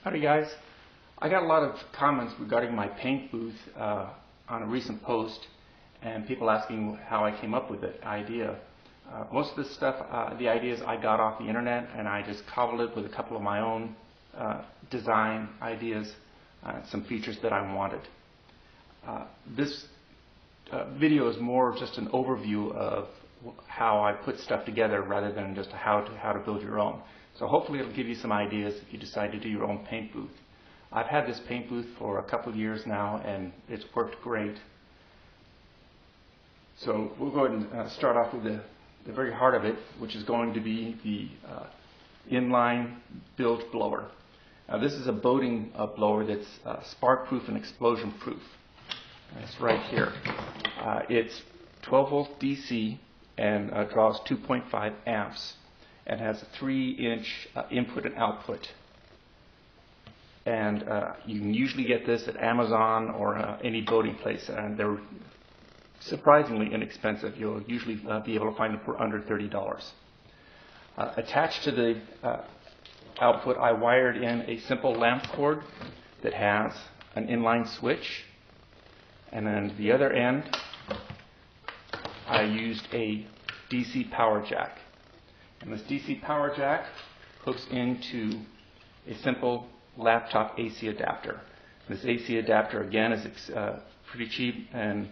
Howdy guys. I got a lot of comments regarding my paint booth on a recent post, and people asking how I came up with the idea. Most of this stuff, the ideas I got off the internet, and I just cobbled it with a couple of my own design ideas, some features that I wanted. This video is more just an overview of how I put stuff together rather than just how to build your own. So hopefully it'll give you some ideas if you decide to do your own paint booth. I've had this paint booth for a couple of years now, and it's worked great. So we'll go ahead and start off with the very heart of it, which is going to be the inline bilge blower. Now this is a boating blower that's spark-proof and explosion-proof. It's right here. It's 12 volt DC and draws 2.5 amps and has a 3-inch input and output. And you can usually get this at Amazon or any boating place, and they're surprisingly inexpensive. You'll usually be able to find them for under $30. Attached to the output, I wired in a simple lamp cord that has an inline switch, and then the other end I used a DC power jack. And this DC power jack hooks into a simple laptop AC adapter. This AC adapter again is pretty cheap, and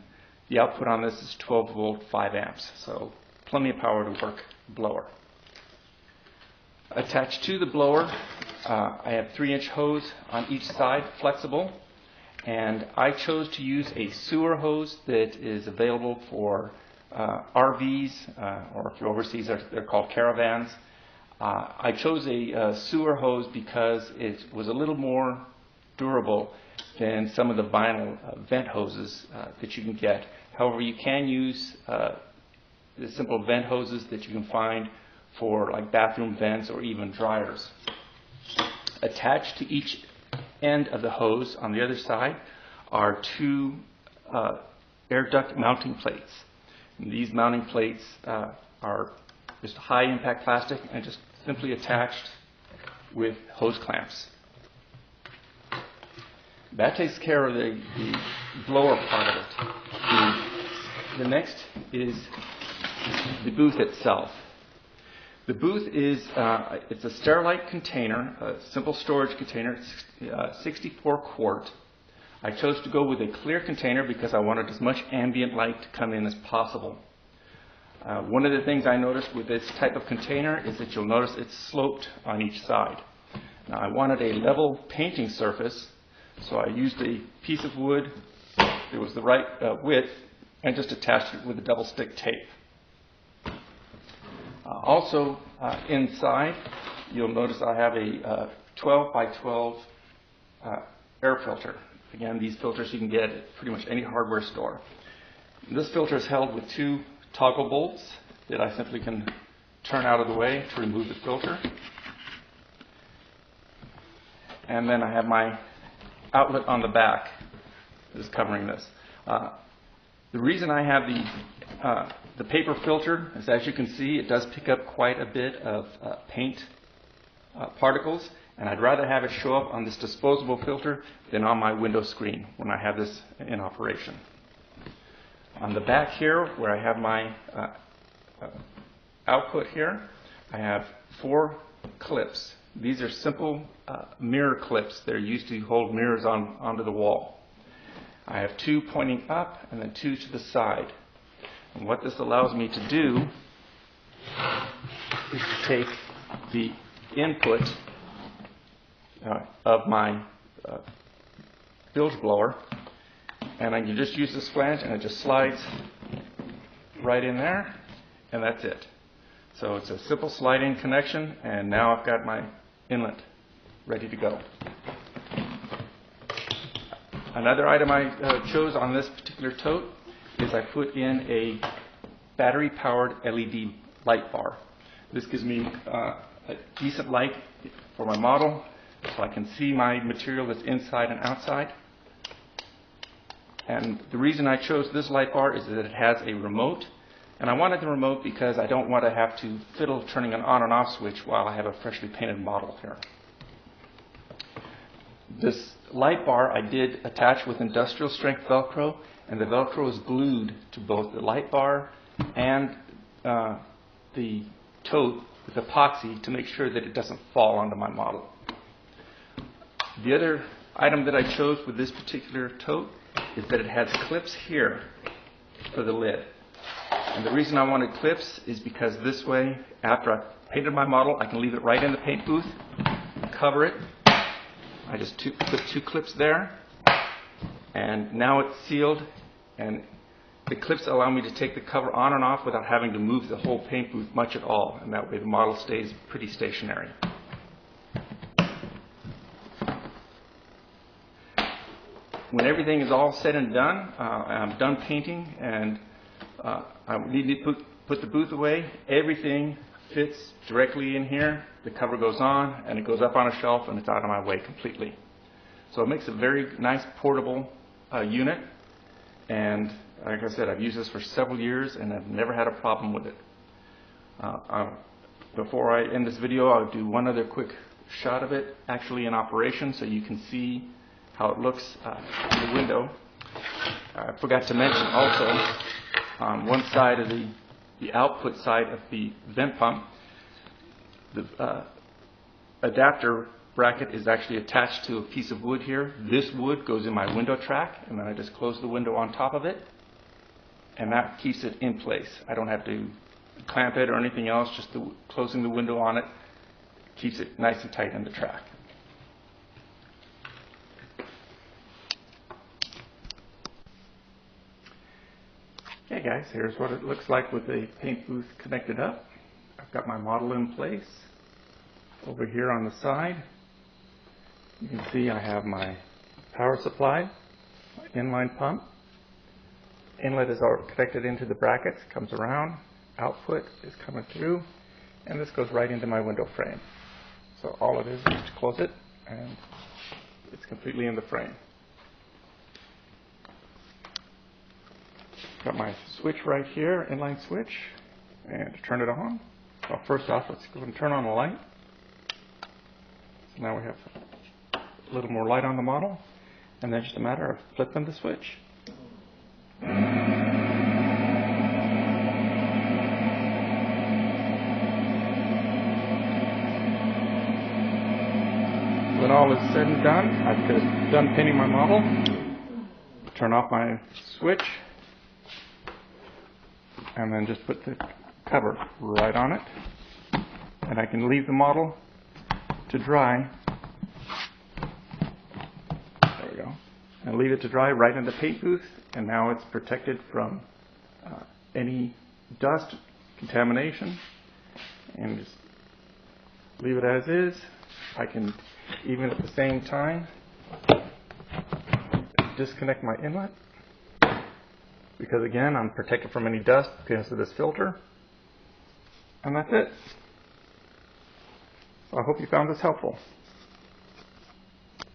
the output on this is 12 volt 5 amps, so plenty of power to work the blower. Attached to the blower, I have 3-inch hose on each side, flexible, and I chose to use a sewer hose that is available for RVs, or if you're overseas, they're called caravans. I chose a sewer hose because it was a little more durable than some of the vinyl vent hoses that you can get. However, you can use the simple vent hoses that you can find for like bathroom vents or even dryers. Attached to each end of the hose on the other side are 2 air duct mounting plates. And these mounting plates are just high impact plastic and just simply attached with hose clamps. That takes care of the blower part of it. The next is the booth itself. The booth is it's a Sterilite container, a simple storage container. It's 64 quart. I chose to go with a clear container because I wanted as much ambient light to come in as possible. One of the things I noticed with this type of container is that you'll notice it's sloped on each side. Now I wanted a level painting surface, so I used a piece of wood that was the right width and just attached it with a double stick tape. Also inside, you'll notice I have a 12 by 12 air filter. Again, these filters you can get at pretty much any hardware store. This filter is held with 2 toggle bolts that I simply can turn out of the way to remove the filter. And then I have my outlet on the back that is covering this. The reason I have the paper filter is, as you can see, it does pick up quite a bit of paint particles, and I'd rather have it show up on this disposable filter than on my window screen when I have this in operation. On the back here, where I have my output here, I have 4 clips. These are simple mirror clips. They're used to hold mirrors onto the wall. I have 2 pointing up and then 2 to the side. And what this allows me to do is to take the input of my bilge blower, and I can just use this flange and it just slides right in there, and that's it. So it's a simple slide-in connection, and now I've got my inlet ready to go. Another item I chose on this particular tote is I put in a battery-powered LED light bar. This gives me a decent light for my model, so I can see my material that's inside and outside. And the reason I chose this light bar is that it has a remote, and I wanted the remote because I don't want to have to fiddle turning an on and off switch while I have a freshly painted model here. This light bar I did attach with industrial strength Velcro, and the Velcro is glued to both the light bar and the tote with epoxy to make sure that it doesn't fall onto my model. The other item that I chose with this particular tote is that it has clips here for the lid. And the reason I wanted clips is because this way, after I've painted my model, I can leave it right in the paint booth, cover it. I just put 2 clips there, and now it's sealed, and the clips allow me to take the cover on and off without having to move the whole paint booth much at all, and that way the model stays pretty stationary. When everything is all said and done, I'm done painting, and I need to put the booth away. Everything fits directly in here. The cover goes on, and it goes up on a shelf, and it's out of my way completely. So it makes a very nice portable unit, and like I said, I've used this for several years, and I've never had a problem with it. Before I end this video, I'll do one other quick shot of it actually in operation so you can see how it looks in the window. I forgot to mention also, on one side of the output side of the vent pump, the adapter bracket is actually attached to a piece of wood here. This wood goes in my window track, and then I just close the window on top of it, and that keeps it in place. I don't have to clamp it or anything else, just closing the window on it keeps it nice and tight in the track. Okay guys, here's what it looks like with the paint booth connected up. I've got my model in place. Over here on the side, you can see I have my power supply, my inline pump. Inlet is all connected into the brackets, comes around, output is coming through, and this goes right into my window frame. So all it is to close it, and it's completely in the frame. Got my switch right here, inline switch, and to turn it on, well, first off, let's go and turn on the light. So now we have a little more light on the model, and then just a matter of flipping the switch. When all is said and done, I've just done painting my model. Turn off my switch, and then just put the cover right on it, and I can leave the model to dry. There we go. And leave it to dry right in the paint booth, and now it's protected from any dust, contamination, and just leave it as is. I can even at the same time disconnect my inlet, because again, I'm protected from any dust because of this filter. And that's it. So I hope you found this helpful.